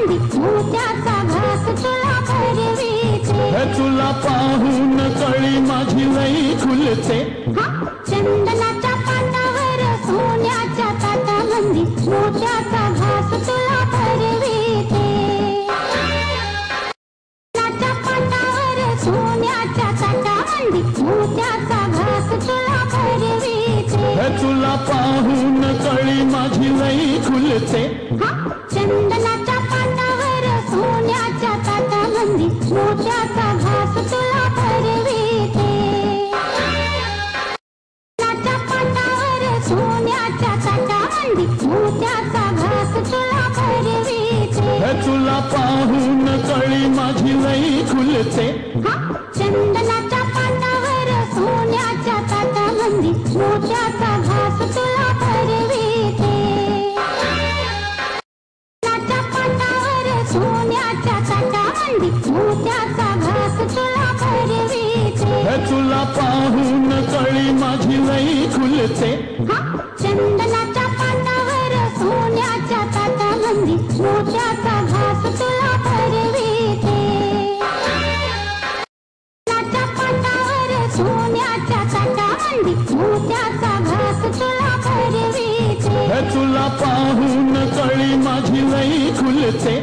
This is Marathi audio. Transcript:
मोत्याचा घास तुला भरविते, तुला पाहून कळी माझी लई खुलते, चंदनाच्या पानावर सोन्याच्या ताटामंदी मोत्याचा घास तुला भरविते, चंदनाच्या पानावर सोन्याच्या ताटामंदी मोत्याचा घास तुला भरविते, तुला पाहून कळी माझी लई खुलते, चंदनाच्या पानावर सोन्याच्या ताटामंदी मोत्याचा घास तुला भरविते, चंदनाच्या पानावर सोन्याच्या ताटामंदी मोत्याचा घास तुला भरविते, तुला पाहून कळी माझी लई खुलते, चंदनाच्या पानावर सोन्याच्या ताटामंदी मोत्याचा घास तुला भरविते, चंदनाच्या पानावर सोन्याच्या ताटामंदी मोत्याचा घास तुला भरविते, तुला पाहून कळी माझी लई खुलते, चंदनाच्या पानावर सोन्याच्या ताटामंदी मोत्याचा घास तुला भरविते, चंदनाच्या पानावर सोन्याच्या ताटामंदी मोत्याचा घास तुला भरविते, तुला पाहून कळी माझी लई खुलते,